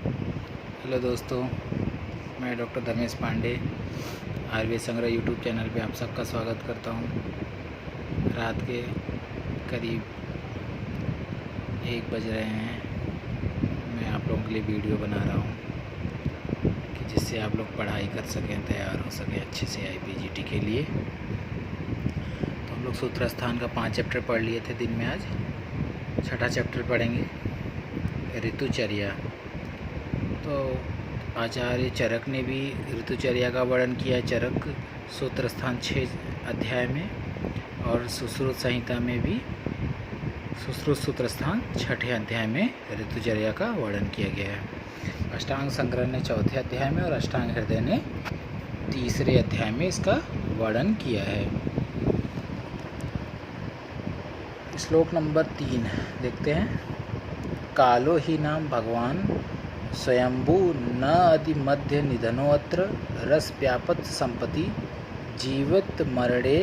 Hello दोस्तों, मैं doctor Dharmesh Pandey Ayurveda संग्रह यूट्यूब चैनल पे आप सबका स्वागत करता हूँ। रात के करीब 1 बज रहे हैं। मैं आप लोगों के लिए वीडियो बना रहा हूँ कि जिससे आप लोग पढ़ाई कर सकें, तैयार हो सकें अच्छे से IPGT के लिए। तो हम लोग सूत्र स्थान का 5 चैप्टर पढ़ लिए थे दिन में। आज 6ठा चैप्टर पढ़ेंगे, ऋतुचर्या। तो आचार्य चरक ने भी ऋतुचर्या का वर्णन किया। चरक सूत्र स्थान 6 अध्याय में, और सुश्रुत संहिता में भी सुश्रुत सूत्र स्थान 6ठे अध्याय में ऋतुचर्या का वर्णन किया गया है। अष्टांग संग्रह ने 4थे अध्याय में और अष्टांग हृदय ने 3रे अध्याय में इसका वर्णन किया है। श्लोक नंबर 3 देखते हैं। कालो ही नाम भगवान स्वयंभू न अति मध्य निधनोऽत्र रस व्यापत संपत्ति जीवित मरणे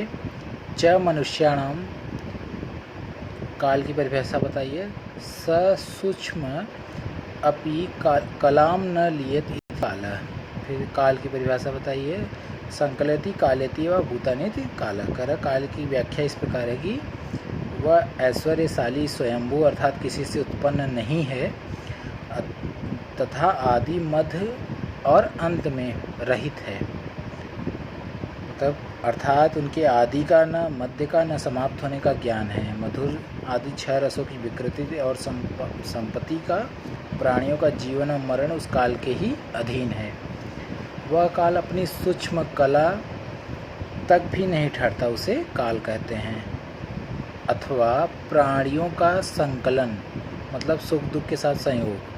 च मनुष्याणाम। काल की परिभाषा बताइए। सूक्ष्म अपि कलाम न लियत इति काल। फिर काल की परिभाषा बताइए। संकलयति कालेति व भूतानेति काल। काल की व्याख्या इस प्रकार है कि वह ऐश्वर्यशाली स्वयंभू अर्थात किसी से उत्पन्न नहीं है तथा आदि मध्य और अंत में रहित है। मतलब अर्थात उनके आदि का न मध्य का न समाप्त होने का ज्ञान है। मधुर आदि 6 रसों की विकृति और संपत्ति का प्राणियों का जीवन और मरण उस काल के ही अधीन है। वह काल अपनी सूक्ष्म कला तक भी नहीं ठहरता, उसे काल कहते हैं। अथवा प्राणियों का संकलन मतलब सुख दुख के साथ संयोग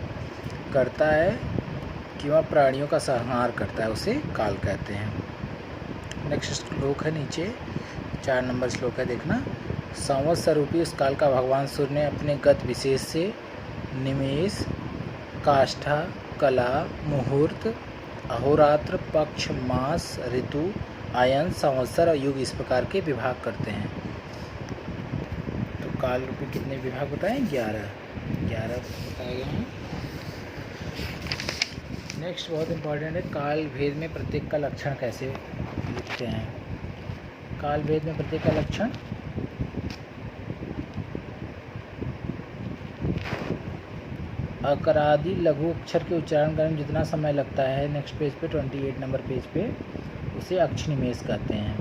करता है कि वह प्राणियों का संहार करता है, उसे काल कहते हैं। नेक्स्ट श्लोक है नीचे 4 नंबर श्लोक है, देखना। संवत्सर रूपी उस काल का भगवान सूर्य ने अपने गत विशेष से निमेष, काष्ठा, कला, मुहूर्त, अहोरात्र, पक्ष, मास, ऋतु, आयन, संवत्सर और युग इस प्रकार के विभाग करते हैं। तो काल रूपी कितने विभाग बताएं? 11 बताए गए हैं। नेक्स्ट बहुत इंपॉर्टेंट है, काल भेद में प्रत्येक का लक्षण कैसे लिखते हैं। काल भेद में प्रत्येक का लक्षण अकरादि लघु अक्षर के उच्चारण करने में जितना समय लगता है, नेक्स्ट पेज पे 28 नंबर पेज पे, उसे अक्ष निमेष कहते हैं।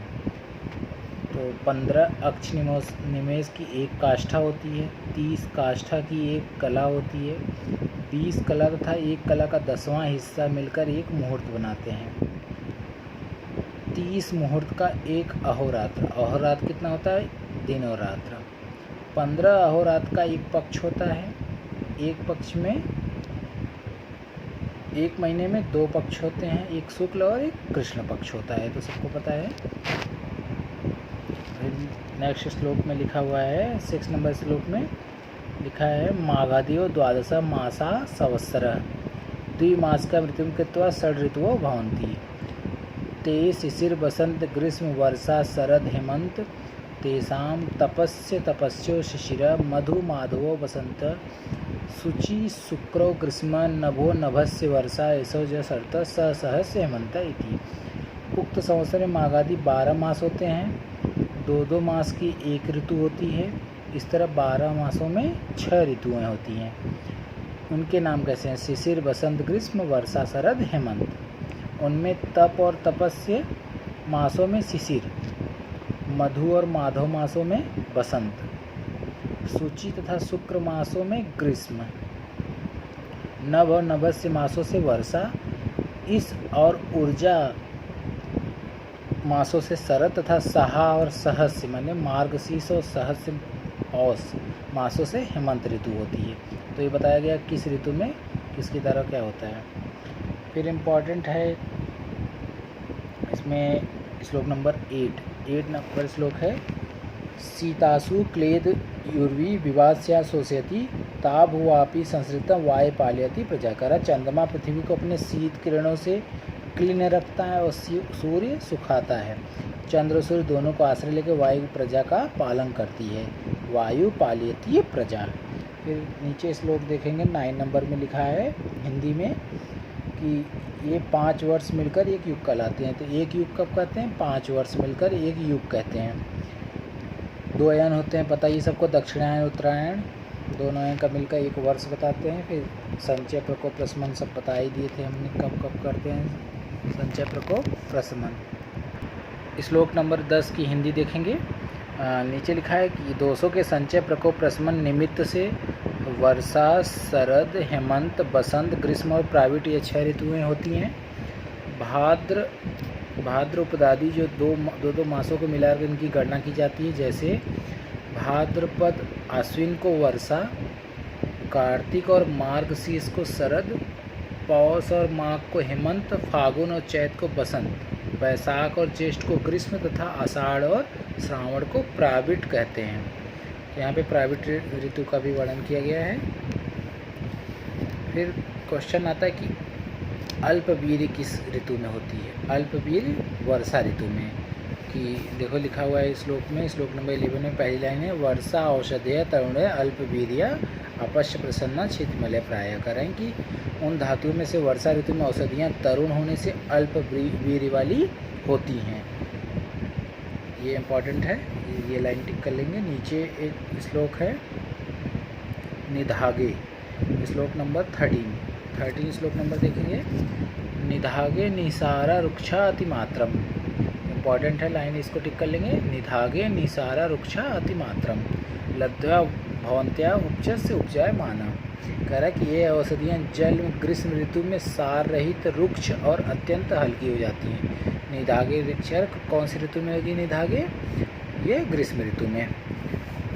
तो 15 अक्ष निमेष की एक काष्ठा होती है, 30 काष्ठा की एक कला होती है, 20 कला तथा एक कला का 10वां हिस्सा मिलकर एक मुहूर्त बनाते हैं। 30 मुहूर्त का एक अहोरात्र। अहोरात्र कितना होता है? दिन और रात्र। 15 अहोरात्र का एक पक्ष होता है। एक पक्ष में एक महीने में 2 पक्ष होते हैं, एक शुक्ल और एक कृष्ण पक्ष होता है, तो सबको पता है। नेक्स्ट श्लोक में लिखा हुआ है, 6 नंबर श्लोक में लिखा है, माघादियो द्वादश मासा संवत्सर द्विमास का मृत्यु कृत्वा 6 ऋतुओं भवन्ति ते शिशिर वसंत ग्रीष्म वर्षा शरद हेमंत तेषां तपस्यो शिशिर मधु माधवो वसंत शुचि शुक्रो ग्रीष्म नभो नभस्य वर्षा ऐसो ज शरत सहस्य हेमंत इति। उक्त संवत्सर में माघादि 12 मास होते हैं। 2 मास की एक ऋतु होती है। इस तरह 12 मासों में 6 ऋतुएँ होती हैं। उनके नाम कैसे हैं? शिशिर, वसंत, ग्रीष्म, वर्षा, शरद, हेमंत। उनमें तप और तपस्य मासों में शिशिर, मधु और माधव मासों में वसंत, शुचि तथा शुक्र मासों में ग्रीष्म, नभ और नभस्य मासों से वर्षा, इस और ऊर्जा मासों से शरद तथा सहा और सहस्य माने मार्गशीर्ष और सहस्य औस मासों से हेमंत ऋतु होती है। तो ये बताया गया किस ऋतु में किसकी तरह क्या होता है। फिर इम्पॉर्टेंट है इसमें श्लोक नंबर 8 नंबर श्लोक है, सीतासु क्लेद युर्वी विवास्या शोषयति ताभुवापि संसृतम वाय पालयति प्रजाकर। चंद्रमा पृथ्वी को अपने शीत किरणों से क्लीन रखता है और सूर्य सुखाता है। चंद्र और सूर्य दोनों को आश्रय लेकर वायु प्रजा का पालन करती है। वायु पालयती प्रजा। फिर नीचे श्लोक देखेंगे 9 नंबर में लिखा है हिंदी में कि ये 5 वर्ष मिलकर एक युग कहलाते हैं। तो एक युग कब कहते हैं? 5 वर्ष मिलकर एक युग कहते हैं। 2 अयन होते हैं, पता ही सबको, दक्षिणायन उत्तरायण, दोनों अयन का मिलकर एक वर्ष बताते हैं। फिर संचय प्रकोप प्रशमन सब बता ही दिए थे हमने, कब कब करते हैं संचय प्रकोप प्रशमन। श्लोक नंबर 10 की हिंदी देखेंगे। नीचे लिखा है कि दोषों के संचय प्रकोप प्रशमन निमित्त से वर्षा, शरद, हेमंत, बसंत, ग्रीष्म और प्राविट ये 6 ऋतुएँ होती हैं। भाद्रपदादि जो दो मासों को मिलाकर इनकी गणना की जाती है। जैसे भाद्रपद आश्विन को वर्षा, कार्तिक और मार्गशीर्ष को शरद, पौष और माघ को हेमंत, फागुन और चैत को बसंत, वैशाख और ज्येष्ठ को ग्रीष्म तथा आषाढ़ और श्रावण को प्राविट कहते हैं। यहाँ पे प्राविट ऋतु का भी वर्णन किया गया है। फिर क्वेश्चन आता है कि अल्पवीर्य किस ऋतु में होती है? अल्पवीर्य वर्षा ऋतु में। कि देखो लिखा हुआ है श्लोक में, श्लोक नंबर 11 में पहली लाइन है, वर्षा औषधेय तरुणय अल्पवीर्य अपश्य प्रसन्ना क्षितिमलय प्राय। करें कि उन धातुओं में से वर्षा ऋतु में औषधियाँ तरुण होने से अल्पवीर्य वाली होती हैं। ये इम्पॉर्टेंट है, ये लाइन टिक कर लेंगे। नीचे एक श्लोक है निधागे, श्लोक नंबर 13 श्लोक नंबर देखेंगे। निधागे निसारा रुक्षा अतिमात्रम, इम्पॉर्टेंट है लाइन, इसको टिक कर लेंगे। निधागे निसारा रुक्षा अतिमात्रम लद्वा भवंत्या उपज से उपजाए माना। कह रहा है कि ये औषधियाँ जल में ग्रीष्म ऋतु में सार रहित रुक्ष और अत्यंत हल्की हो जाती हैं। निधागे वृक्षर कौन सी ऋतु में होगी? निधागे ये ग्रीष्म ऋतु में।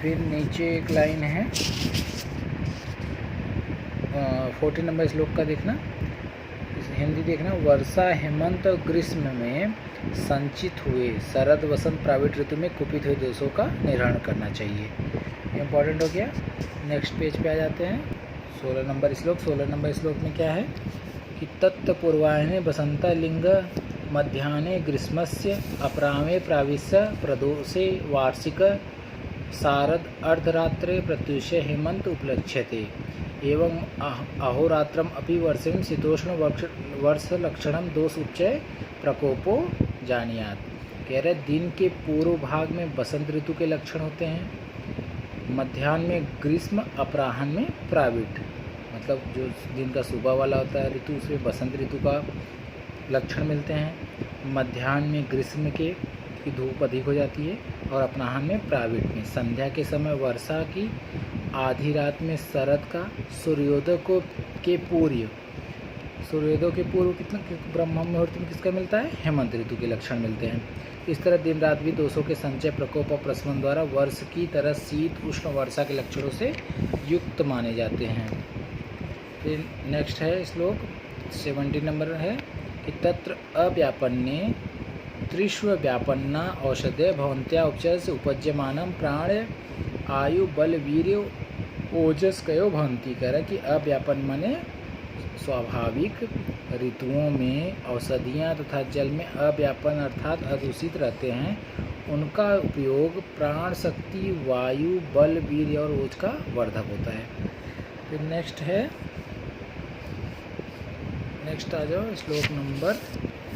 फिर नीचे एक लाइन है 14 नंबर श्लोक का देखना, हिंदी देखना। वर्षा, हेमंत और ग्रीष्म में संचित हुए शरद, वसंत, प्राविट ऋतु में कुपित हुए दोषों का निर्हरण करना चाहिए। इम्पॉर्टेंट हो गया। नेक्स्ट पेज पे आ जाते हैं 16 नंबर श्लोक। 16 नंबर श्लोक में क्या है कि तत्पूर्वाह्ने बसंता लिंग मध्याह्ने ग्रीष्मस्य अपरामे प्राविश्य प्रदोषे वार्षिक शारद अर्धरात्रे प्रत्युषे हेमंत उपलक्ष्यते एवं अहोरात्रम अपि वर्षेण शीतोष्ण वर्ष लक्षणम दोष उपचय प्रकोपो जानियात। कह रहे दिन के पूर्व भाग में बसंत ऋतु के लक्षण होते हैं, मध्याह्न में ग्रीष्म, अपराह्न में प्राविट, मतलब जो दिन का सुबह वाला होता है ऋतु उसमें बसंत ऋतु का लक्षण मिलते हैं। मध्याह्न में ग्रीष्म की धूप अधिक हो जाती है और अपराह्न में प्राविट में। संध्या के समय वर्षा की, आधी रात में शरद का, सूर्योदय के पूर्व कितना ब्रह्म मुहूर्त में किसका मिलता है? हेमंत ऋतु के लक्षण मिलते हैं। इस तरह दिन रात भी दोषों के संचय प्रकोप और प्रशमन द्वारा वर्ष की तरह शीत उष्ण वर्षा के लक्षणों से युक्त माने जाते हैं। फिर नेक्स्ट है श्लोक 17 नंबर है कि तत्र अव्यापन्ने त्रिष्व व्यापन्ना औषधे भवंत्या उपचय से उपज्यमानम प्राण आयु बल वीर्य ओजस कयो भवंती। कह रहा कि अव्यापन माने स्वाभाविक ऋतुओं में औषधियाँ तथा जल में अव्यापन अर्थात अदूषित रहते हैं, उनका उपयोग प्राण शक्ति, वायु, बल, वीर्य और ओज का वर्धक होता है। फिर नेक्स्ट आ जाओ श्लोक नंबर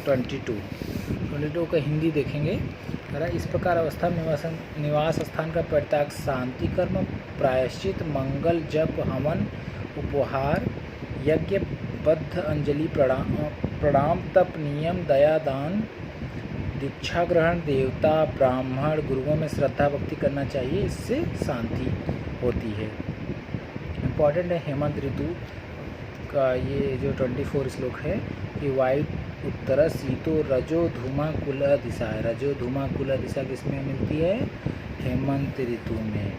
22 का हिंदी देखेंगे। इस प्रकार अवस्था में निवास स्थान का परित्याग, शांति कर्म, प्रायश्चित, मंगल, जप, हवन, उपहार, यज्ञ, बद्ध, अंजलि, प्रणाम, तप, नियम, दया, दान, दीक्षा ग्रहण, देवता, ब्राह्मण, गुरुओं में श्रद्धा भक्ति करना चाहिए, इससे शांति होती है। इम्पॉर्टेंट है हेमंत ऋतु का ये जो 24 श्लोक है कि वायु उत्तर शीतो रजो धूमा कुल दिशा है। रजो धूमा कुल दिशा किसमें मिलती है? हेमंत ऋतु में।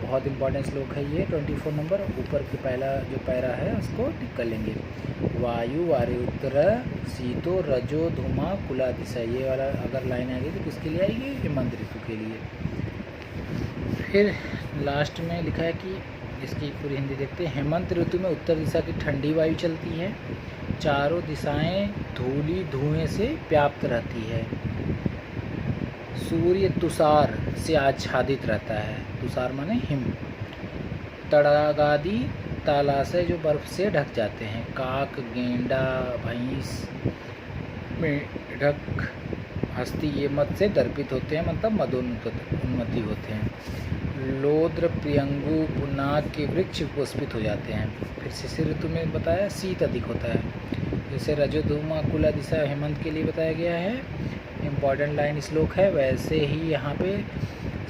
बहुत इंपॉर्टेंट श्लोक है ये 24 नंबर। ऊपर के पहला जो पैरा है उसको टिक कर लेंगे। वायु वायुत्तर शीतो रजो धूमा कुला दिशा, ये वाला अगर लाइन आएगी तो किसके लिए आएगी? हेमंत ऋतु के लिए। फिर लास्ट में लिखा है कि इसकी पूरी हिंदी देखते हैं। हेमंत ऋतु में उत्तर दिशा की ठंडी वायु चलती है, चारों दिशाएं धूली धुएं से व्याप्त रहती है, सूर्य तुषार से आच्छादित रहता है, तुषार माने हिम, तड़ागादि तालाशय जो बर्फ से ढक जाते हैं। काक, गेंडा, भैंस, मेढक, हस्ती ये मद से दर्पित होते हैं, मतलब मदोन्नति होते हैं। लोद्र, प्रियंगु, पुनाग के वृक्ष पुष्पित हो जाते हैं। फिर शिशिर ऋतु में बताया शीत अधिक होता है। जैसे रजोधूमा कुला दिशा हेमंत के लिए बताया गया है, इम्पॉर्टेंट लाइन श्लोक है। वैसे ही यहाँ पे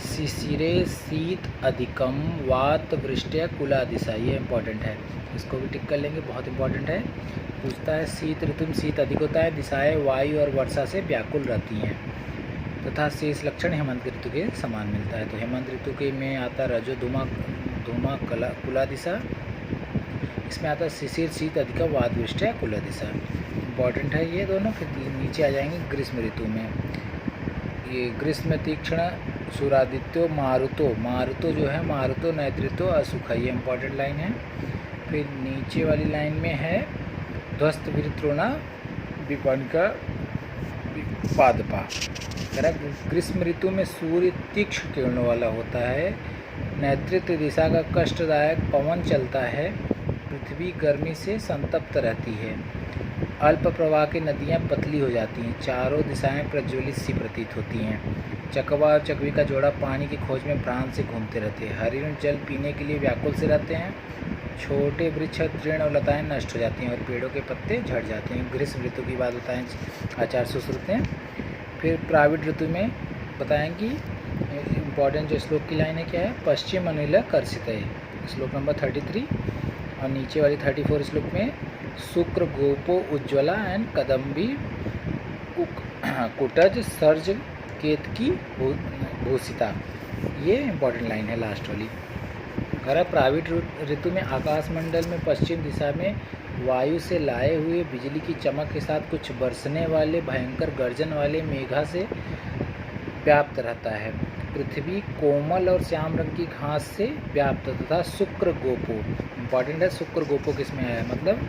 शिशिरे शीत अधिकम वात वृष्ट्या कुला दिशा, ये इम्पॉर्टेंट है, इसको भी टिक कर लेंगे, बहुत इंपॉर्टेंट है। पूछता है शीत ऋतु में शीत अधिक होता है, दिशाएं वायु और वर्षा से व्याकुल रहती हैं तथा शेष लक्षण हेमंत ऋतु के समान मिलता है। तो हेमंत ऋतु के में आता रजो धूमा कुला दिशा, इसमें आता है शिशिर शीत अधिक वात वृष्ट्या कुला दिशा, इम्पॉर्टेंट है ये दोनों। फिर नीचे आ जाएंगे ग्रीष्म ऋतु में। ये ग्रीष्म तीक्ष्ण सूरादित्यो मारुतो जो है मारुतो नैतृत्व असुखा, ये इम्पॉर्टेंट लाइन है। फिर नीचे वाली लाइन में है ध्वस्त वितृणा विपणिका पादपा। ग्रीष्म ऋतु में सूर्य तीक्ष्ण किरणों वाला होता है, नैतृत्व दिशा का कष्टदायक पवन चलता है, पृथ्वी गर्मी से संतप्त रहती है, अल्प प्रवाह की नदियाँ पतली हो जाती हैं, चारों दिशाएं प्रज्वलित सी प्रतीत होती हैं, चकवा और चकवी का जोड़ा पानी की खोज में प्राण से घूमते रहते हैं, हरिण जल पीने के लिए व्याकुल से रहते हैं, छोटे वृक्ष तृण और लताएं नष्ट हो जाती हैं और पेड़ों के पत्ते झड़ जाते हैं। ग्रीष्म ऋतु की बात बताएं आचार्य सुश्रुत हैं। फिर प्राविड ऋतु में बताएंगी इम्पॉर्टेंट जो श्लोक की लाइन है क्या है, पश्चिम अनिल कर्षित है, श्लोक नंबर 33। और नीचे वाली 34 श्लोक में शुक्र गोपो उज्ज्वला एंड कदम्बी कुटज सर्ज केतकी भूषिता, ये इम्पॉर्टेंट लाइन है लास्ट वाली। अगर प्राविड ऋतु में आकाशमंडल में पश्चिम दिशा में वायु से लाए हुए बिजली की चमक के साथ कुछ बरसने वाले भयंकर गर्जन वाले मेघा से व्याप्त रहता है, पृथ्वी कोमल और श्याम रंग की घास से व्याप्त तथा शुक्र गोपो, इम्पॉर्टेंट है शुक्र गोपो किसमें है, मतलब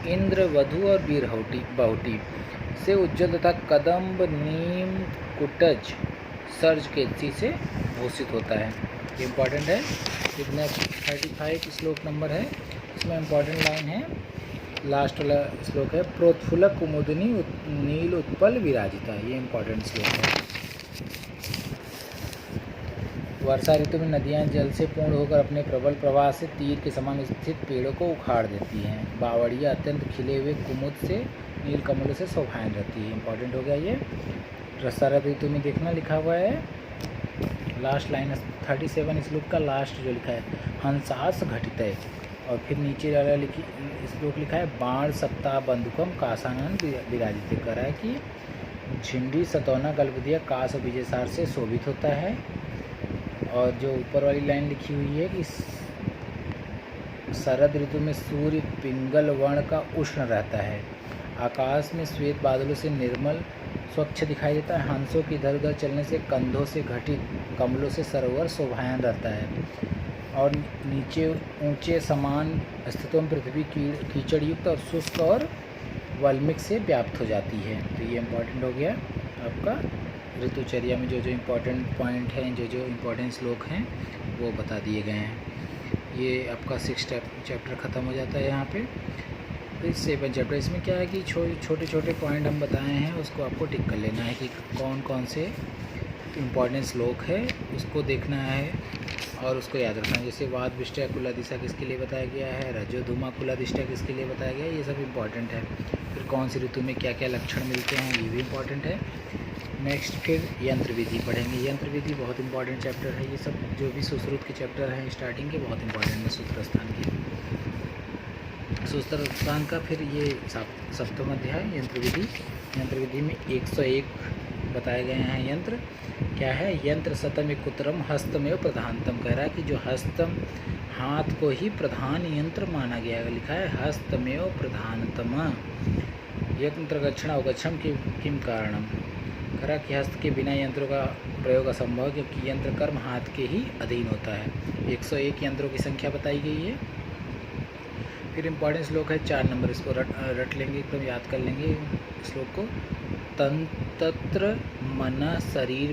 इंद्र, वधु और बहुटी से उज्ज्वल तथा कदम्ब, नीम, कुटज, सर्ज केतकी से भूषित होता है, ये इम्पॉर्टेंट है। कितने 35 श्लोक नंबर है, इसमें इम्पॉर्टेंट लाइन है लास्ट वाला श्लोक है, प्रोत्फुल्ल कुमुदिनी नील उत्पल विराजिता, ये इम्पॉर्टेंट श्लोक है। वर्षा ऋतु में नदियां जल से पूर्ण होकर अपने प्रबल प्रवाह से तीर के समान स्थित पेड़ों को उखाड़ देती हैं, बावड़ियाँ अत्यंत खिले हुए कुमुद से नील कमलों से शोभायन रहती है, इंपॉर्टेंट हो गया ये। शरद ऋतु में देखना लिखा हुआ है लास्ट लाइन 37 श्लोक का लास्ट जो लिखा है, हंसास घटित है। और फिर नीचे वाला श्लोक लिखा है, बाण सप्ताह बंधुकम कासानंद विराजित, करा है कि झिंडी सतौना गलबदिया कास और विजयसार से शोभित होता है। और जो ऊपर वाली लाइन लिखी हुई है कि शरद ऋतु में सूर्य पिंगल वर्ण का उष्ण रहता है, आकाश में श्वेत बादलों से निर्मल स्वच्छ दिखाई देता है, हंसों की इधर उधर चलने से कंधों से घटित कमलों से सरोवर शोभायन रहता है, और नीचे ऊंचे समान स्थितों में पृथ्वी कीचड़ युक्त और शुष्क और वल्मिक से व्याप्त हो जाती है। तो ये इम्पोर्टेंट हो गया आपका ऋतुचर्या में जो जो इम्पोर्टेंट पॉइंट हैं, जो जो इम्पोर्टेंट श्लोक हैं वो बता दिए गए हैं। ये आपका 6 चैप्टर ख़त्म हो जाता है यहाँ पे। फिर 7 चैप्टर, इसमें क्या है कि छोटे छोटे पॉइंट हम बताए हैं, उसको आपको टिक कर लेना है कि कौन कौन से इम्पोर्टेंट श्लोक है उसको देखना है और उसको याद रखना है। जैसे वाद विष्टया कुलादिशा किसके लिए बताया गया है, रजो धूमा कुलादिष्टा किसके लिए बताया गया है, ये सब इम्पॉर्टेंट है। फिर कौन सी ऋतु में क्या क्या लक्षण मिलते हैं ये भी इम्पॉर्टेंट है। नेक्स्ट फिर यंत्र विधि पढ़ेंगे। यंत्र विधि बहुत इंपॉर्टेंट चैप्टर है। ये सब जो भी सुश्रुत के चैप्टर हैं स्टार्टिंग के बहुत इंपॉर्टेंट है। सूत्रस्थान के सूत्रस्थान का फिर ये सप्तम अध्याय यंत्र विधि। यंत्र विधि में 101 बताए गए हैं यंत्र। क्या है, यंत्र शतम एक उत्तरम हस्तमेव प्रधानतम, कह रहा है कि जो हस्तम हाथ को ही प्रधान यंत्र माना गया है। लिखा है हस्तमेव प्रधानतम यंत्र गच्छण अवगच्छम किम कारणम, कह रहा कि हस्त के बिना यंत्रों का प्रयोग असंभव है क्योंकि यंत्र कर्म हाथ के ही अधीन होता है। 101 यंत्रों की संख्या बताई गई है। फिर इम्पॉर्टेंट श्लोक है 4 नंबर, इसको रट लेंगे, एकदम याद कर लेंगे श्लोक को। तत्र मन शरीर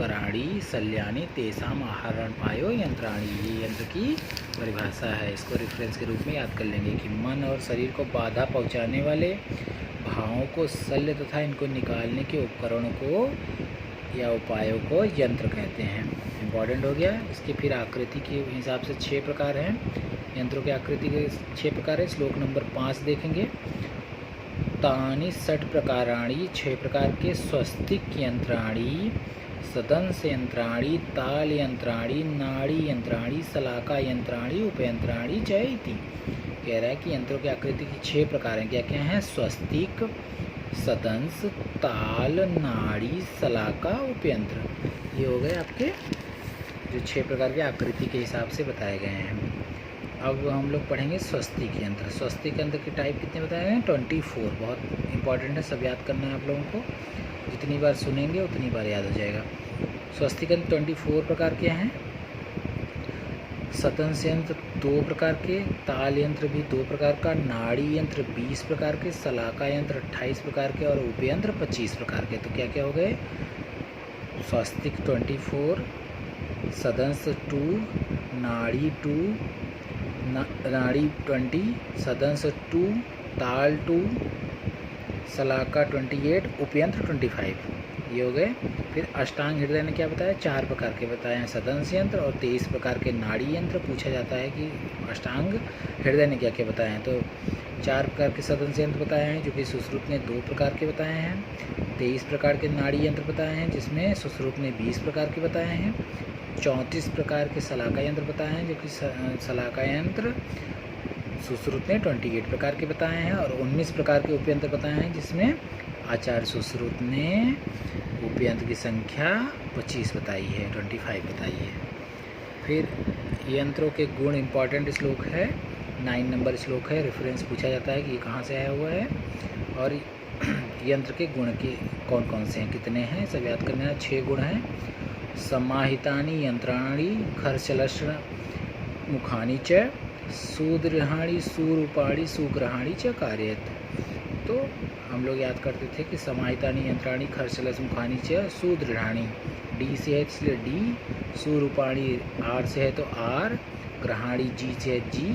कराणी शल्यानि तेषाम आहरण पायो यंत्राणी। ये यंत्र की परिभाषा है, इसको रेफरेंस के रूप में याद कर लेंगे कि मन और शरीर को बाधा पहुंचाने वाले भावों को शल्य तथा इनको निकालने के उपकरणों को या उपायों को यंत्र कहते हैं। इम्पॉर्टेंट हो गया। इसकी फिर आकृति के हिसाब से 6 प्रकार हैं। यंत्रों की आकृति के 6 प्रकार है। श्लोक नंबर 5 देखेंगे। तानि षट् प्रकाराणि, 6 प्रकार के स्वस्तिक यंत्राणि, सदंश यंत्राणि, ताल यंत्राणि, नाड़ी यंत्राणि, शलाका यंत्राणि, उपयंत्राणि च इति। कह रहा है कि यंत्रों की आकृति की 6 प्रकार हैं। क्या क्या हैं? स्वस्तिक, सदंश, ताल, नाड़ी, शलाका, उपयंत्र। ये हो गए आपके जो 6 प्रकार के आकृति के हिसाब से बताए गए हैं। अब हम लोग पढ़ेंगे स्वस्तिक यंत्र। स्वस्तिक यंत्र के टाइप कितने बताए हैं? 24। बहुत इंपॉर्टेंट है, सब याद करना है आप लोगों को। जितनी बार सुनेंगे उतनी बार याद हो जाएगा। स्वस्तिक यंत्र 24 प्रकार के हैं। सदंश यंत्र 2 प्रकार के, ताल यंत्र भी 2 प्रकार का, नाड़ी यंत्र 20 प्रकार के, शलाका यंत्र 28 प्रकार के और उपयंत्र 25 प्रकार के। तो क्या क्या हो गए? स्वस्तिक 24, सदंश 2, नाड़ी 2, नाड़ी 20, सदंश 2, ताल 2, शलाका 28, उपयंत्र 25। ये हो गए। फिर अष्टांग हृदय ने क्या बताया? 4 प्रकार के बताए हैं सदंश यंत्र और 23 प्रकार के नाड़ी यंत्र। पूछा जाता है कि अष्टांग हृदय ने क्या क्या बताए हैं। तो 4 प्रकार के सदंश यंत्र बताए हैं, जो कि सुश्रुत ने 2 प्रकार के बताए हैं। 23 प्रकार के नाड़ी यंत्र बताए हैं, जिसमें सुश्रुत ने 20 प्रकार के बताए हैं। 34 प्रकार के शलाका यंत्र बताए हैं, जो कि शलाका यंत्र सुश्रुत ने 28 प्रकार के बताए हैं। और 19 प्रकार के उपयंत्र बताए हैं, जिसमें आचार्य सुश्रुत ने उपयंत्र की संख्या 25 बताई है, 25 बताई है। फिर यंत्रों के गुण इम्पॉर्टेंट श्लोक है, 9 नंबर श्लोक है। रेफरेंस पूछा जाता है कि ये कहाँ से आया हुआ है और यंत्र के गुण के कौन कौन से हैं, कितने हैं, सब याद करना है। 6 गुण हैं। समाहितानि यंत्राणि खरचलश्र मुखानि च सुदृढ़ाणि सुरूपाणि सुग्रहाणि च कार्यत। तो हम लोग याद करते थे कि समाहितानि यंत्राणि खरचलश्र मुखानि च सुदृढ़ाणि, डी से है इसलिए डी, सुरूपाणि आर से है तो आर, ग्रहाणि जी से है जी,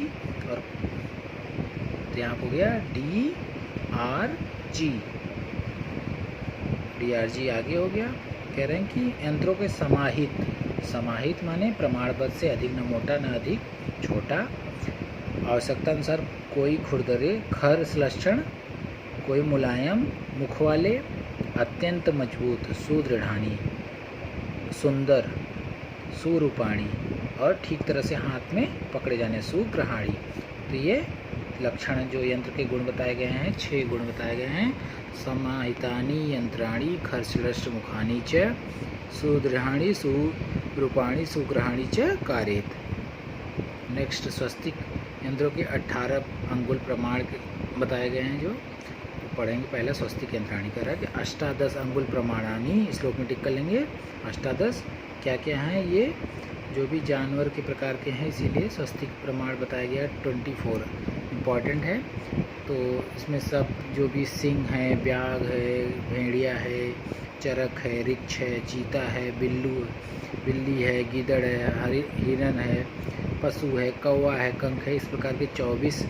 और तो यहाँ हो गया D R G, D R G आगे हो गया। कह रहे हैं कि यंत्रों के समाहित, समाहित माने प्रमाणबद्ध से अधिक न मोटा न अधिक छोटा, आवश्यकता अनुसार कोई खुरदरे, खर संलक्षण, कोई मुलायम मुख वाले, अत्यंत मजबूत, सुदृढ़ानी, सुंदर, सुरूपाणी और ठीक तरह से हाथ में पकड़े जाने, सुग्रहाणी। तो ये लक्षण जो यंत्र के गुण बताए गए हैं, 6 गुण बताए गए हैं। समाहितानि यंत्राणि खरचलश्र मुखानि च सुदृढ़ाणि सुरूपाणि सुग्रहाणि च कार्येत। नेक्स्ट स्वस्तिक यंत्रों के 18 अंगुल प्रमाण बताए गए हैं, जो पढ़ेंगे। पहले स्वस्तिक यंत्राणि कर रहा है कि अष्टादश अंगुल प्रमाणानि, श्लोक में टिक कर लेंगे। अष्टादश क्या क्या हैं? ये जो भी जानवर के प्रकार के हैं, इसीलिए स्वस्तिक प्रमाण बताया गया। 24 इम्पॉर्टेंट है। तो इसमें सब जो भी सिंह है, ब्याग है, भेड़िया है, चरक है, रिक्ष है, चीता है, बिल्ली है, गीदड़ है, हिरन है, पशु है, कौवा है, कंक है, इस प्रकार के 24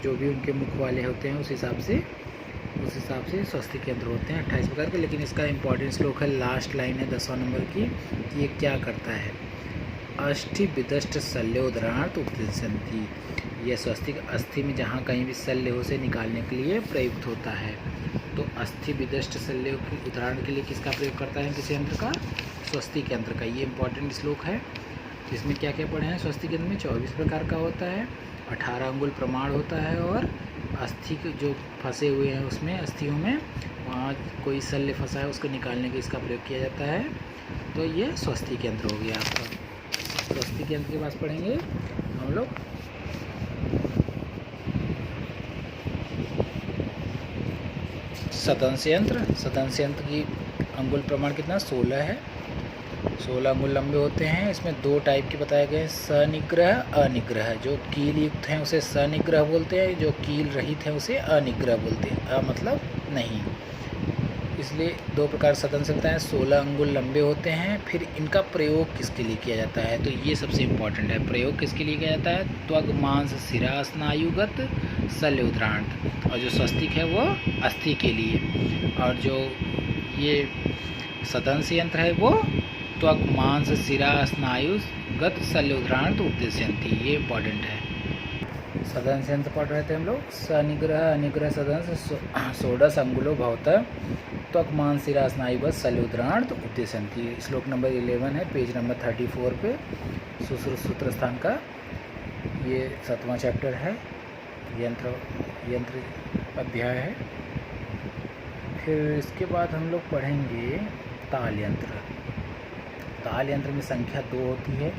जो भी उनके मुख वाले होते हैं उस हिसाब से स्वस्तिक यंत्र होते हैं 28 प्रकार के। लेकिन इसका इम्पॉर्टेंट श्लोक है, लास्ट लाइन है 10वां नंबर की, कि ये क्या करता है? अस्थि विदष्ट शल्योदरार्थ उपदिशन्ति। यह स्वस्तिक अस्थि में जहाँ कहीं भी शल्य हो से निकालने के लिए प्रयुक्त होता है। तो अस्थि विदष्ट शल्य के उदाहरण के लिए किसका प्रयोग करता है? किस यंत्र का? स्वस्तिक यंत्र का। ये इम्पॉर्टेंट श्लोक है। इसमें क्या क्या पढ़े हैं? स्वस्तिक यंत्र में 24 प्रकार का होता है, 18 अंगुल प्रमाण होता है, और अस्थि जो फंसे हुए हैं उसमें, अस्थियों में वहाँ कोई शल्य फंसा है उसको निकालने के इसका प्रयोग किया जाता है। तो ये स्वस्तिक यंत्र हो गया आपका। स्वस्तिक यंत्र के पास पढ़ेंगे हम लोग सदंश यंत्र। सदंश यंत्र की अंगुल प्रमाण कितना? 16 है। 16 अंगुल लंबे होते हैं। इसमें 2 टाइप के बताए गए हैं, सनिग्रह, अनिग्रह। जो कील युक्त हैं उसे सनिग्रह बोलते हैं, जो कील रहित है उसे अनिग्रह बोलते हैं। मतलब नहीं। इसलिए दो प्रकार सदन से बताएं, 16 अंगुल लंबे होते हैं। फिर इनका प्रयोग किसके लिए किया जाता है, तो ये सबसे इम्पॉर्टेंट है। प्रयोग किसके लिए किया जाता है, त्वग मांस शिरा स्नायुगत शल्य उद्रांत, और जो स्वस्तिक है वो अस्थि के लिए, और जो ये सदन यंत्र है वो त्वक मांस शिरा स्नायुगत शल्य उद्रांत उद्देश्यंती, ये इम्पॉर्टेंट है। सदन से यंत्र पढ़ रहे थे हम लोग। सनिग्रह अनिग्रह सदन षोडश अंगुलो भवतः त्वक मांस शिरा स्नायुगत शल्य उद्रांत उद्देश्यंती। श्लोक नंबर 11 है, पेज नंबर 34 पे, सुश्रुत सूत्र स्थान का ये 7वां चैप्टर है, यंत्र अध्याय है। फिर इसके बाद हम लोग पढ़ेंगे ताल यंत्र। ताल यंत्र में संख्या 2 होती है,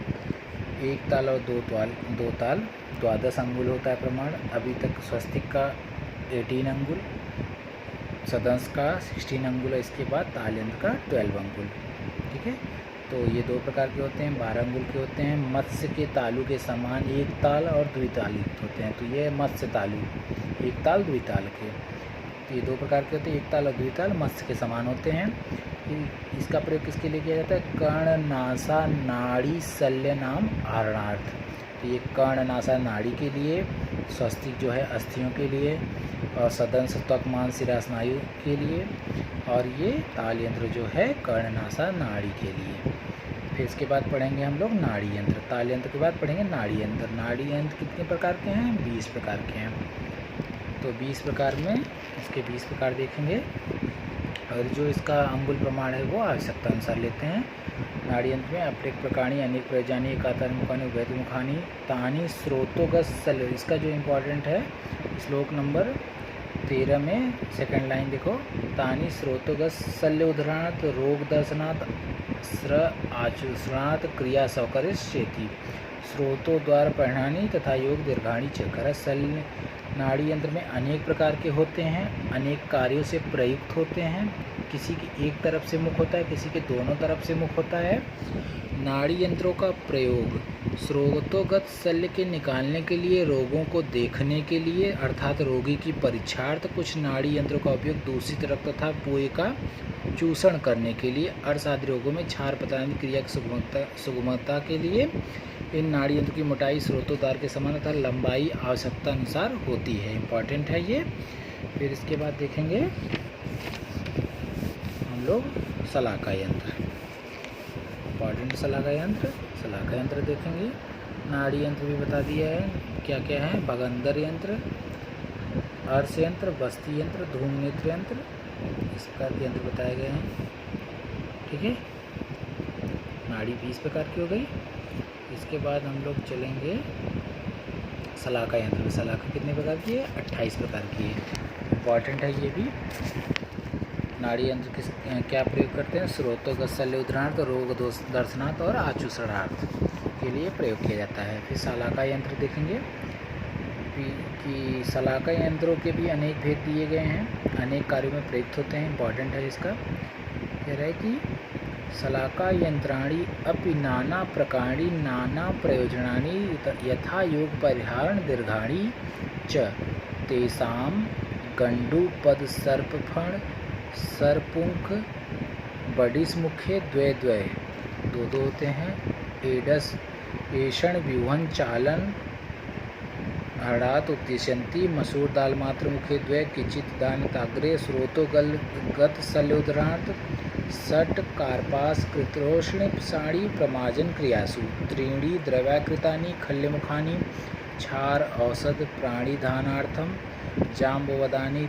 1 ताल और 2 ताल। 12 अंगुल होता है प्रमाण। अभी तक स्वस्तिक का 18 अंगुल, सदंश का 16 अंगुल है, इसके बाद ताल यंत्र का 12 अंगुल। ठीक है, तो ये 2 प्रकार के होते हैं, 12 अंगुल के होते हैं। मत्स्य के तालु के समान 1 ताल और द्वितालित होते हैं, तो ये मत्स्य तालु 1 ताल द्विताल के, तो ये 2 प्रकार के होते हैं, 1 ताल और द्विताल मत्स्य के समान होते हैं। इसका प्रयोग किसके लिए किया जाता है, कर्ण नासा नाड़ी शल्य नाम आरणार्थ। तो ये कर्ण नासा नाड़ी के लिए, स्वस्तिक जो है अस्थियों के लिए, और सदंश त्वक मांस शिरा स्नायु के लिए, और ये ताल यंत्र जो है कर्ण नासा नाड़ी के लिए। फिर इसके बाद पढ़ेंगे हम लोग नाड़ी यंत्र। ताल यंत्र के बाद पढ़ेंगे नाड़ी यंत्र। नाड़ी यंत्र कितने प्रकार के हैं, 20 प्रकार के हैं। तो 20 प्रकार में इसके 20 प्रकार देखेंगे, और जो इसका अंगुल प्रमाण है वो आवश्यकता अनुसार लेते हैं। नाड़ी यंत्र में अप्रेक प्रकाणी अनेक प्रयोजानी एकातर मुखानी उभयत मुखानी तानी स्रोतोगत शल्य, इसका जो इम्पोर्टेंट है श्लोक नंबर 13 में सेकंड लाइन देखो, तानी स्रोतोगत शल्य उद्राणात रोग दर्शनात् स्र आचुषणात् क्रिया सौकर्येति स्रोतो द्वार परिणानी तथा योग दीर्घाणी चकर। शल्य नाड़ी यंत्र में अनेक प्रकार के होते हैं, अनेक कार्यों से प्रयुक्त होते हैं। किसी की एक तरफ से मुख होता है, किसी के दोनों तरफ से मुख होता है। नाड़ी यंत्रों का प्रयोग स्रोतोगत शल्य के निकालने के लिए, रोगों को देखने के लिए अर्थात रोगी की परीक्षार्थ, कुछ नाड़ी यंत्रों का उपयोग दूषित रक्त तथा पोए का चूषण करने के लिए, अर्श आदि रोगों में क्षार पतानी क्रिया की सुगमता के लिए। इन नाड़ी यंत्र की मोटाई स्रोतोद्वार के समान तथा लंबाई आवश्यकता अनुसार होती है, इम्पॉर्टेंट है ये। फिर इसके बाद देखेंगे हम लोग सलाका यंत्र, इम्पॉर्टेंट सलाका यंत्र देखेंगे। नाड़ी यंत्र भी बता दिया है क्या क्या है, भगंदर यंत्र, अर्श यंत्र, बस्ती यंत्र, धूम नेत्र यंत्र, इस प्रकार के यंत्र बताए गए हैं। ठीक है, नाड़ी 20 प्रकार की हो गई। इसके बाद हम लोग चलेंगे सलाका यंत्र। सलाका कितने प्रकार की है, 28 प्रकार की है, इम्पॉर्टेंट है ये भी। नाड़ी यंत्र किस क्या प्रयोग करते हैं, स्रोतोगत शल्य उद्राणार्थ, रोग दोष दर्शनार्थ और आचूषणार्थ के लिए प्रयोग किया जाता है। फिर सलाका यंत्र देखेंगे कि सलाका यंत्रों के भी अनेक भेद दिए गए हैं, अनेक कार्यों में प्रयुक्त होते हैं, इम्पॉर्टेंट है इसका। कह रहा है कि सलाका यंत्राणि अपि नाना प्रकाराणि नाना प्रयोजनानि यथा योग परिहारण दीर्घाणि च तेषां गंडूपद सर्पफण सर्पुंख बडिस्मुखे द्वे दो होते हैं, एडस एषण व्यूहन चालन हड़ात उद्देश्यंती मसूर दाल मात्र मुखे द्वे किचित दान ताग्रे स्रोतो गत शल्य उद्राणार्थ सट कार्पास कृत्रोष्ण साड़ी प्रमाजन क्रियासु त्रीणी द्रव्याकृतानि खल्यमुखानि क्षार औषध प्राणिधानार्थम जाम्बवदानि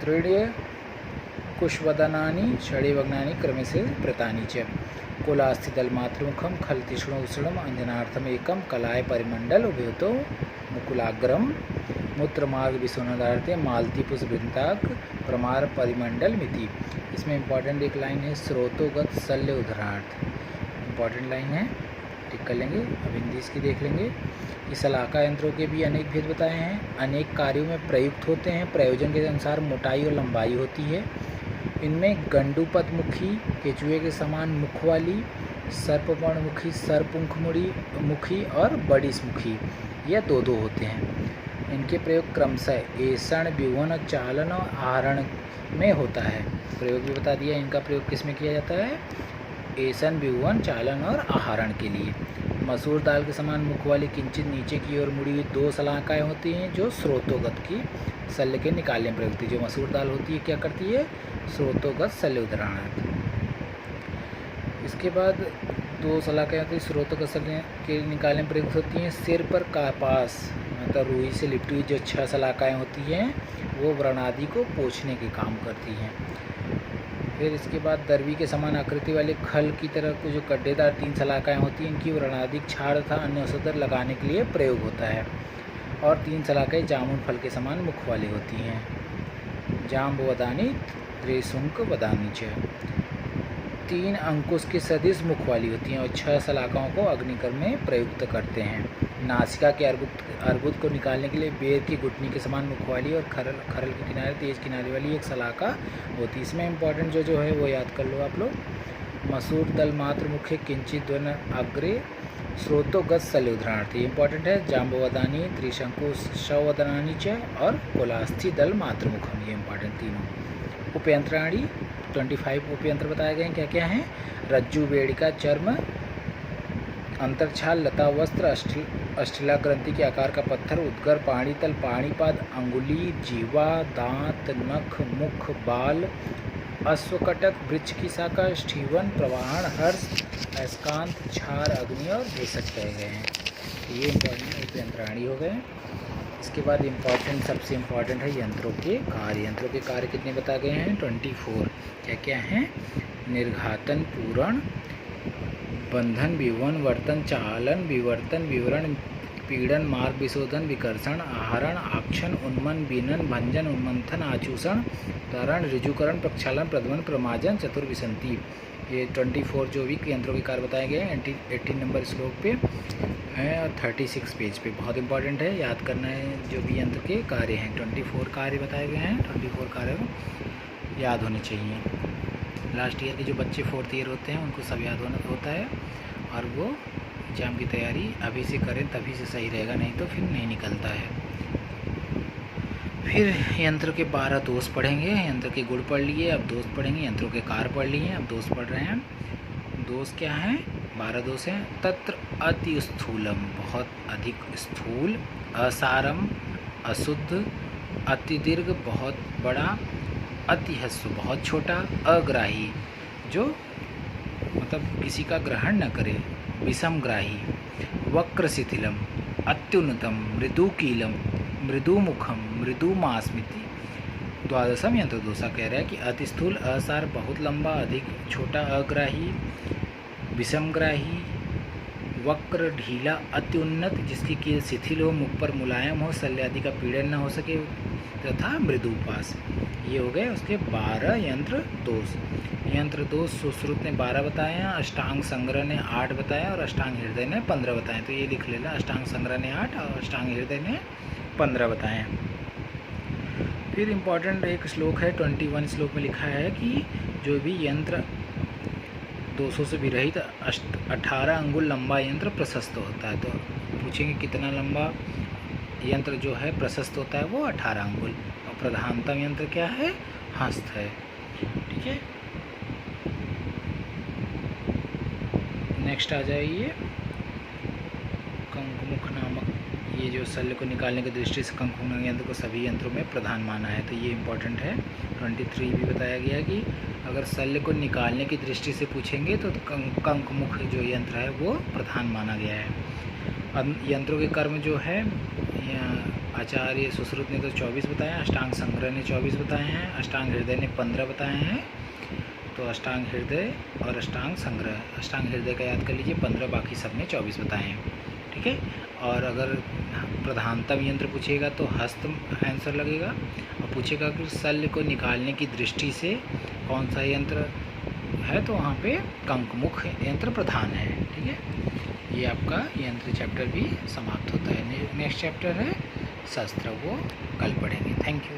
तृण्य कुशवदनानि षडीवग्नानि क्रमशः प्रतानि च कुलास्थिदल मातृमुखम खल तीक्ष्ण उष्णम अंजनार्थम एकम कलाय परिमंडल उभयतो मुकुलाग्रम मूत्रमार्ग विश्वनादार्थे मालती पुष्पवृंताक प्रमार परिमंडल मिति। इसमें इम्पॉर्टेंट एक लाइन है, स्रोतोगत शल्य उद्राणार्थ, इम्पॉर्टेंट लाइन है, टिक कर लेंगे। अब हिंदी इसकी देख लेंगे। इस सलाका यंत्रों के भी अनेक भेद बताए हैं, अनेक कार्यों में प्रयुक्त होते हैं, प्रयोजन के अनुसार मोटाई और लंबाई होती है। इनमें गंडूपद मुखी केचुए के समान मुख वाली, सर्पवर्ण मुखी, सर्पुंख मुखी और बडिस मुखी, यह दो होते हैं। इनके प्रयोग क्रमशः ऐसण, व्यूहन, चालन और आहरण में होता है। प्रयोग भी बता दिया, इनका प्रयोग किस में किया जाता है? ऐसन, व्यूहन, चालन और आहरण के लिए। मसूर दाल के समान मुख वाली किंचित नीचे की ओर मुड़ी हुई 2 शलाकाएँ होती हैं जो स्रोतोगत की शल्य के निकालने में प्रयुक्त होती है। जो मसूर दाल होती है क्या करती है? स्रोतोगत शल्य उदाहरणार्थ। इसके बाद 2 शलाकाएँ होती हैं स्रोतोगत शल्य के निकालने में प्रयुक्त होती हैं। सिर पर कापास मतलब रुई से लिपटी हुई जो 6 शलाकाएँ होती हैं वो व्रण आदि को पोंछने के काम करती हैं। फिर इसके बाद दरवी के समान आकृति वाले खल की तरह को जो कड्डेदार 3 शलाकाएँ होती हैं इनकी व्रणादिक छाड़ तथा अन्य औषध लगाने के लिए प्रयोग होता है। और 3 शलाकाएँ जामुन फल के समान मुख वाली होती हैं। जाम्बवदानी त्रिशुंक वदानी च। 3 अंकुश के सदिश मुख वाली होती हैं और 6 शलाकाओं को अग्निकर्म में प्रयुक्त करते हैं। नासिका के अर्बुद को निकालने के लिए बेर की गुठनी के समान मुख वाली और खरल के किनारे तेज किनारे वाली एक शलाका होती है। इसमें इम्पॉर्टेंट जो है वो याद कर लो आप लोग। मसूर दल मात्र मुख्य किंचित ध्वन अग्रे स्रोतोगत शल्य उदाहरणार्थ। ये इंपॉर्टेंट है। जाम्बवदानी त्रिशंकु शवदनानी च और कोलास्थी दल मात्र मुखम, ये इंपॉर्टेंट तीनों। उपयंत्राणी 25 उपयंत्र बताए गए हैं क्या क्या हैं? रज्जु, वेड़िका, चर्म, अंतरछाल, लता, वस्त्र, अष्टला ग्रंथि के आकार का पत्थर, उद्गर, पाणीतल, पाणीपाद, अंगुली, जीवा, दांत, नख, मुख, बाल, अश्वकटक, वृक्ष की शाखा, स्टीवन, प्रवाहन, हर्ष, अयस्कांत, क्षार, अग्नि और भेषज कहे गए हैं। ये इंपॉर्टेंट उपयंत्राणी हो गए। इसके बाद सबसे इम्पॉर्टेंट है यंत्रों के कार्य। यंत्रों के कार्य कितने बता गए हैं? 24। क्या क्या हैं? निर्घातन, पूरण, बंधन, विवन, वर्तन, चालन, विवर्तन, विवरण, पीड़न, मार्ग विशोधन, विकर्षण, आहरण, आक्षण, उन्मन, बीनन, भंजन, उन्मंथन, आचूषण, तरण, ऋजुकरण, प्रक्षालन, प्रध्वन, प्रमाजन, चतुर्विसंति। ये 24 जो भी यंत्रों के कार्य बताए गए हैं 18 नंबर श्लोक पे है और 36 पेज पे। बहुत इंपॉर्टेंट है, याद करना है जो भी यंत्र के कार्य हैं। 24 कार्य बताए गए हैं, 24 कार्य याद होने चाहिए। लास्ट ईयर के जो बच्चे 4th ईयर होते हैं उनको सब याद होता है और वो एग्ज़ाम की तैयारी अभी से करें तभी से सही रहेगा, नहीं तो फिर नहीं निकलता है। फिर यंत्र के 12 दोष पढ़ेंगे। यंत्र के गुण पढ़ लिए, अब दोष पढ़ेंगे। यंत्रों के कार्य पढ़ लिए, अब दोष पढ़ रहे हैं। दोष क्या हैं? 12 दोष हैं। तत्र अति स्थूलम, बहुत अधिक स्थूल, असारम, अशुद्ध, अति दीर्घ, बहुत बड़ा, अति ह्रस्व, बहुत छोटा, अग्राही, जो मतलब किसी का ग्रहण न करे, विषमग्राही, वक्र शिथिलम, अत्युन्नतम, मृदुकीलम, मृदुमुखम, मृदुमास्मिति। 12वां यंत्र दोषा कह रहा है कि अति स्थूल, असार, बहुत लंबा, अधिक छोटा, अग्राही, विषमग्राही, वक्र, ढीला, अत्युन्नत, जिसकी कील शिथिल हो, मुख पर मुलायम हो, शल्य आदि का पीड़न न हो सके, तथा मृदुपास। ये हो गए उसके 12 यंत्र दोष। यंत्र दोष सुश्रुत ने 12 बताए हैं, अष्टांग संग्रह ने 8 बताया और अष्टांग हृदय ने 15 बताए। तो ये लिख लेना, अष्टांग संग्रह ने 8 और अष्टांग हृदय ने 15 बताए हैं। फिर इम्पॉर्टेंट एक श्लोक है, 21 श्लोक में लिखा है कि जो भी यंत्र दोषों से विरहित 18 अंगुल लंबा यंत्र प्रशस्त होता है। तो पूछेंगे कितना लंबा यंत्र जो है प्रशस्त होता है? वो 18 अंगुल। और प्रधानतम यंत्र क्या है? हस्त है। ठीक है, नेक्स्ट आ जाइए। कंकमुख नामक, ये जो शल्य को निकालने की दृष्टि से कंकमुख यंत्र को सभी यंत्रों में प्रधान माना है, तो ये इंपॉर्टेंट है। 23 भी बताया गया कि अगर शल्य को निकालने की दृष्टि से पूछेंगे तो कंकमुख जो यंत्र है वो प्रधान माना गया है। यंत्रों के कर्म जो है आचार्य सुश्रुत ने तो 24 बताए हैं, अष्टांग संग्रह ने 24 बताए हैं, अष्टांग हृदय ने 15 बताए हैं। तो अष्टांग हृदय और अष्टांग संग्रह, अष्टांग हृदय का याद कर लीजिए 15, बाकी सब ने 24 बताए हैं। ठीक है, और अगर प्रधानतम यंत्र पूछेगा तो हस्त आंसर लगेगा, और पूछेगा कि शल्य को निकालने की दृष्टि से कौन सा यंत्र है तो वहाँ पे कंकमुख यंत्र प्रधान है। ठीक है, ये आपका यंत्र चैप्टर भी समाप्त होता है। नेक्स्ट चैप्टर है शस्त्र, वो कल पढ़ेंगे। Thank you.